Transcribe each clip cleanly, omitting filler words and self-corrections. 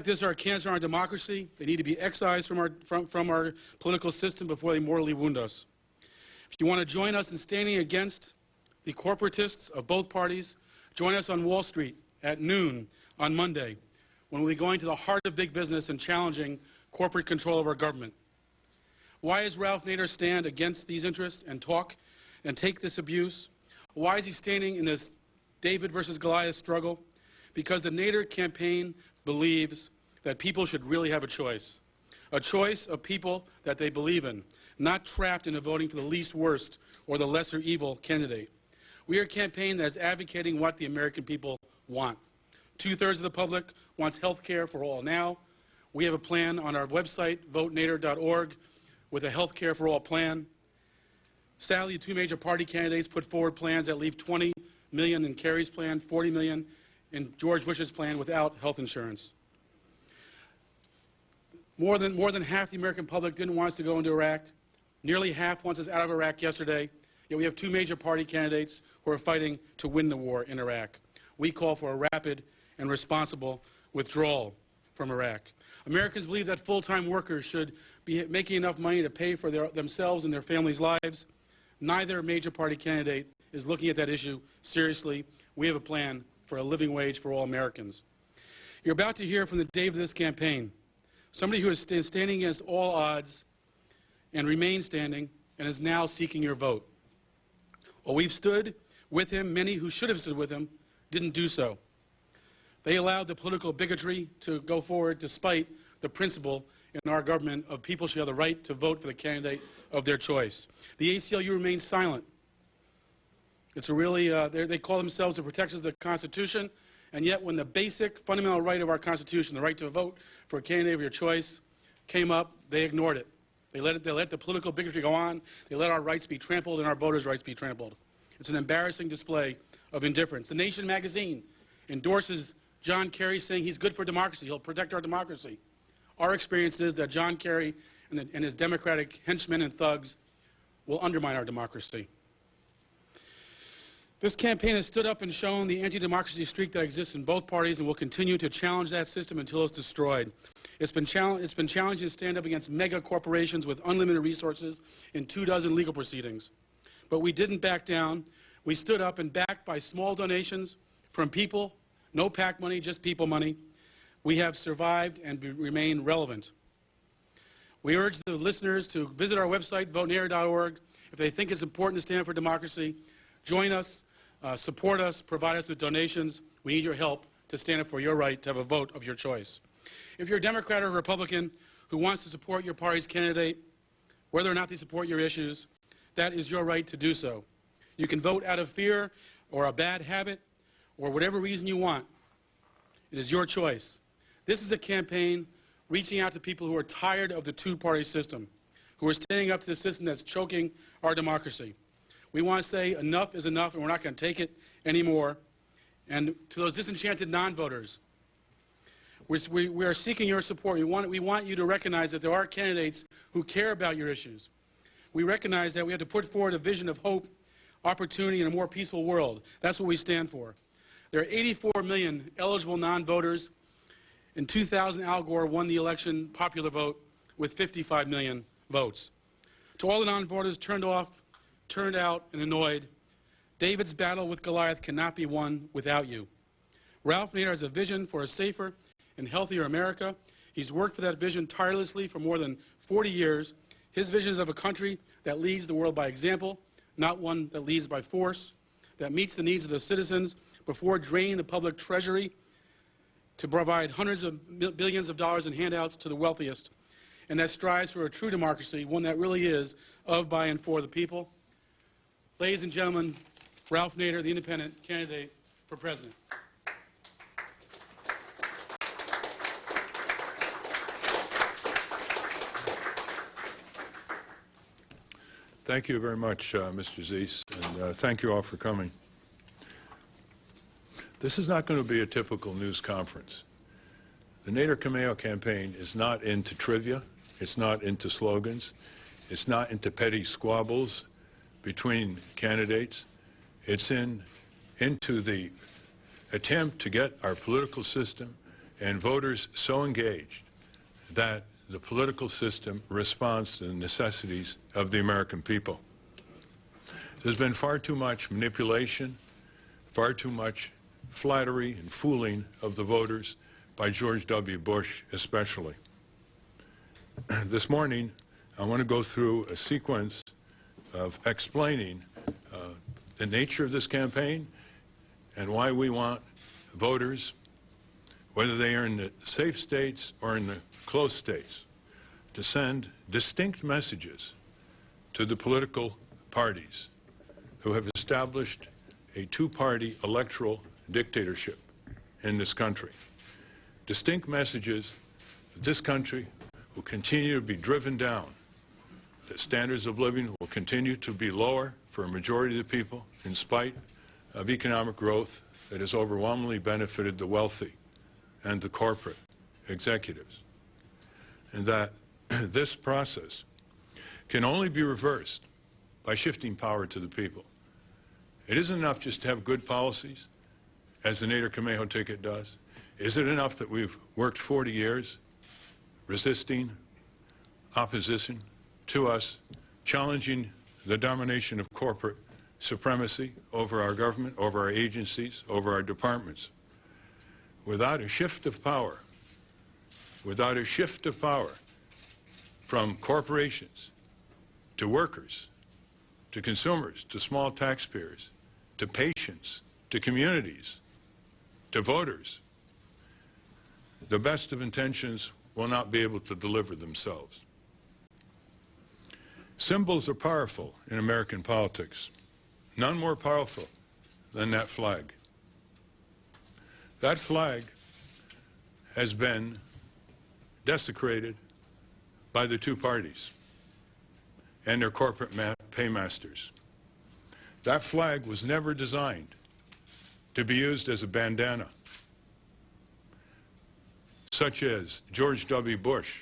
like this are a cancer on our democracy. They need to be excised from our political system before they mortally wound us. If you want to join us in standing against the corporatists of both parties, join us on Wall Street at noon on Monday, when we'll be going to the heart of big business and challenging corporate control of our government. Why does Ralph Nader stand against these interests and talk and take this abuse? Why is he standing in this David versus Goliath struggle? Because the Nader campaign believes that people should really have a choice of people that they believe in, not trapped into voting for the least worst or the lesser evil candidate. We are a campaign that is advocating what the American people want. 2/3 of the public wants health care for all now. We have a plan on our website, votenader.org, with a health care for all plan. Sadly, the two major party candidates put forward plans that leave $20 million in Kerry's plan, $40 million in George Bush's plan without health insurance. More than half the American public didn't want us to go into Iraq. Nearly half wants us out of Iraq yesterday. Yet we have two major party candidates who are fighting to win the war in Iraq. We call for a rapid and responsible withdrawal from Iraq. Americans believe that full-time workers should be making enough money to pay for themselves and their families' lives. Neither major party candidate is looking at that issue seriously. We have a plan for a living wage for all Americans. You're about to hear from the Dave of this campaign, somebody who is standing against all odds and remains standing and is now seeking your vote. While we've stood with him, many who should have stood with him didn't do so. They allowed the political bigotry to go forward despite the principle in our government of people should have the right to vote for the candidate of their choice. The ACLU remains silent. It's a really, they call themselves the protectors of the Constitution, and yet when the basic fundamental right of our Constitution, the right to vote for a candidate of your choice, came up, they ignored it. They let the political bigotry go on. They let our rights be trampled and our voters' rights be trampled. It's an embarrassing display of indifference. The Nation magazine endorses John Kerry, saying he's good for democracy. He'll protect our democracy. Our experience is that John Kerry and his Democratic henchmen and thugs will undermine our democracy. This campaign has stood up and shown the anti-democracy streak that exists in both parties and will continue to challenge that system until it's destroyed. It's been challenging to stand up against mega corporations with unlimited resources in 24 legal proceedings. But we didn't back down. We stood up and backed by small donations from people, no PAC money, just people money. We have survived and remain relevant. We urge the listeners to visit our website, votenader.org. If they think it's important to stand for democracy, join us, support us, provide us with donations. We need your help to stand up for your right to have a vote of your choice. If you're a Democrat or a Republican who wants to support your party's candidate, whether or not they support your issues, that is your right to do so. You can vote out of fear or a bad habit or whatever reason you want. It is your choice. This is a campaign reaching out to people who are tired of the two-party system, who are standing up to the system that's choking our democracy. We want to say enough is enough and we're not going to take it anymore. And to those disenchanted non-voters, we are seeking your support. We want you to recognize that there are candidates who care about your issues. We recognize that we have to put forward a vision of hope, opportunity, and a more peaceful world. That's what we stand for. There are 84 million eligible non-voters. In 2000, Al Gore won the election popular vote with 55 million votes. To all the non-voters turned out, and annoyed, David's battle with Goliath cannot be won without you. Ralph Nader has a vision for a safer and healthier America. He's worked for that vision tirelessly for more than 40 years. His vision is of a country that leads the world by example, not one that leads by force, that meets the needs of the citizens before draining the public treasury to provide hundreds of billions of dollars in handouts to the wealthiest, and that strives for a true democracy, one that really is of, by, and for the people. Ladies and gentlemen, Ralph Nader, the independent candidate for president. Thank you very much, Mr. Zeese, and thank you all for coming. This is not going to be a typical news conference. The Nader Cameo campaign is not into trivia. It's not into slogans. It's not into petty squabbles between candidates. It's into the attempt to get our political system and voters so engaged that the political system responds to the necessities of the American people. There's been far too much manipulation, far too much flattery and fooling of the voters by George W. Bush especially. This morning, I want to go through a sequence of explaining the nature of this campaign and why we want voters, whether they are in the safe states or in the closed states, to send distinct messages to the political parties who have established a two-party electoral dictatorship in this country. Distinct messages that this country will continue to be driven down, that standards of living will continue to be lower for a majority of the people in spite of economic growth that has overwhelmingly benefited the wealthy and the corporate executives, and that this process can only be reversed by shifting power to the people. It isn't enough just to have good policies, as the Nader-Camejo ticket does. Is it enough that we've worked 40 years resisting opposition to us, challenging the domination of corporate supremacy over our government, over our agencies, over our departments? Without a shift of power, from corporations to workers, to consumers, to small taxpayers, to patients, to communities, to voters, the best of intentions will not be able to deliver themselves. Symbols are powerful in American politics. None more powerful than that flag. That flag has been desecrated by the two parties and their corporate paymasters. That flag was never designed to be used as a bandana, such as George W. Bush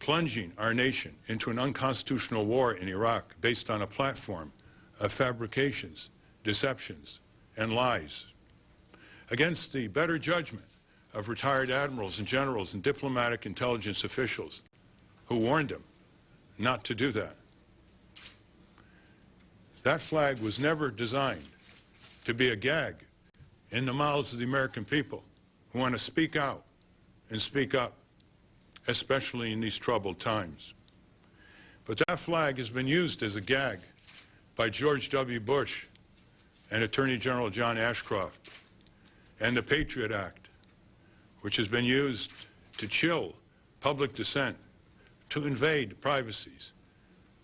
plunging our nation into an unconstitutional war in Iraq based on a platform of fabrications, deceptions, and lies, against the better judgment of retired admirals and generals and diplomatic intelligence officials who warned him not to do that. That flag was never designed to be a gag in the mouths of the American people who want to speak out and speak up, especially in these troubled times. But that flag has been used as a gag by George W. Bush and Attorney General John Ashcroft, and the Patriot Act, which has been used to chill public dissent, to invade privacies,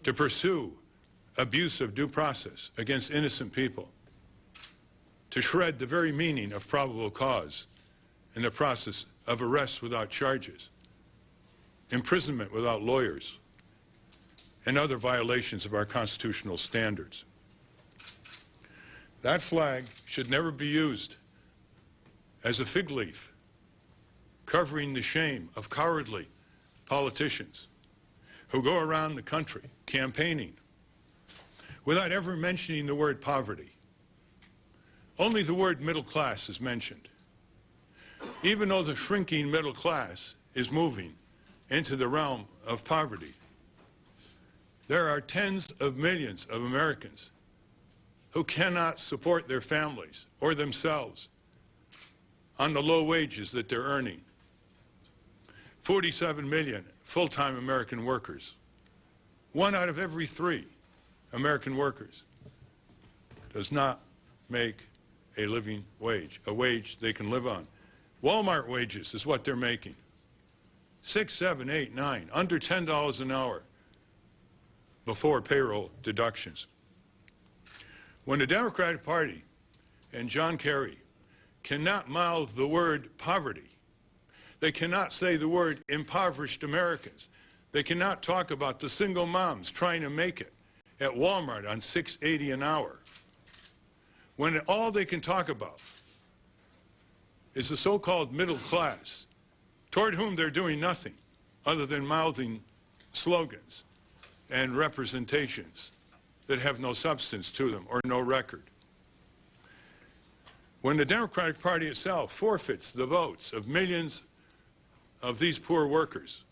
to pursue abuse of due process against innocent people, to shred the very meaning of probable cause in the process of arrests without charges, imprisonment without lawyers, and other violations of our constitutional standards. That flag should never be used as a fig leaf covering the shame of cowardly politicians who go around the country campaigning without ever mentioning the word poverty. Only the word middle class is mentioned. Even though the shrinking middle class is moving into the realm of poverty, there are tens of millions of Americans who cannot support their families or themselves on the low wages that they're earning. 47 million full-time American workers. 1 out of every 3 American workers does not make a living wage, a wage they can live on. Walmart wages is what they're making. 6, 7, 8, 9, under $10 an hour before payroll deductions. When the Democratic Party and John Kerry cannot mouth the word poverty, they cannot say the word impoverished Americans, they cannot talk about the single moms trying to make it at Walmart on $6.80 an hour, when all they can talk about is the so-called middle class, toward whom they're doing nothing other than mouthing slogans and representations that have no substance to them or no record. When the Democratic Party itself forfeits the votes of millions of these poor workers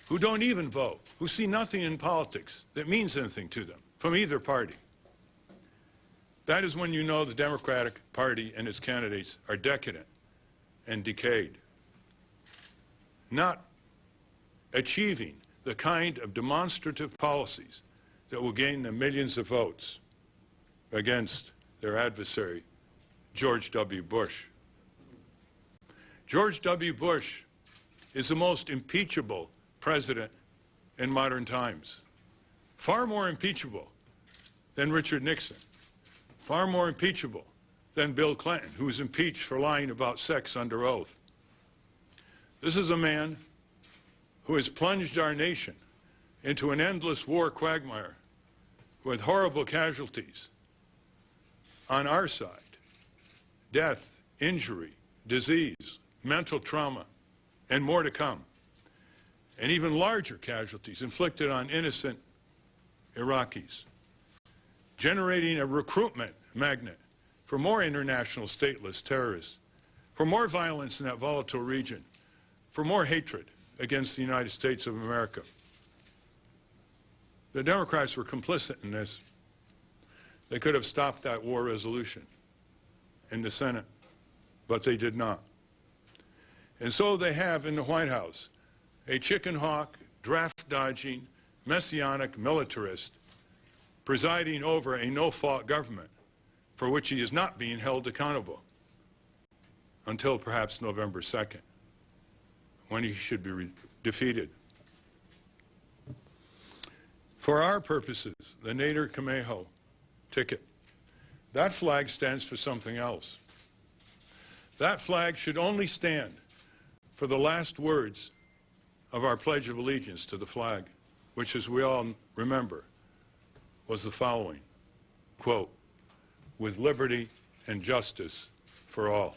who don't even vote, who see nothing in politics that means anything to them from either party. That is when you know the Democratic Party and its candidates are decadent and decayed, not achieving the kind of demonstrative policies that will gain them millions of votes against their adversary, George W. Bush. George W. Bush is the most impeachable president in modern times. Far more impeachable than Richard Nixon. Far more impeachable than Bill Clinton, who was impeached for lying about sex under oath. This is a man who has plunged our nation into an endless war quagmire with horrible casualties on our side. Death, injury, disease, mental trauma, and more to come. And even larger casualties inflicted on innocent Iraqis, generating a recruitment magnet for more international stateless terrorists, for more violence in that volatile region, for more hatred against the United States of America. The Democrats were complicit in this. They could have stopped that war resolution in the Senate, but they did not. And so they have in the White House a chicken hawk, draft-dodging, messianic militarist presiding over a no-fault government for which he is not being held accountable until perhaps November 2nd, when he should be defeated. For our purposes, the Nader-Camejo ticket, that flag stands for something else. That flag should only stand for the last words of our Pledge of Allegiance to the flag, which, as we all remember, was the following, quote, "with liberty and justice for all."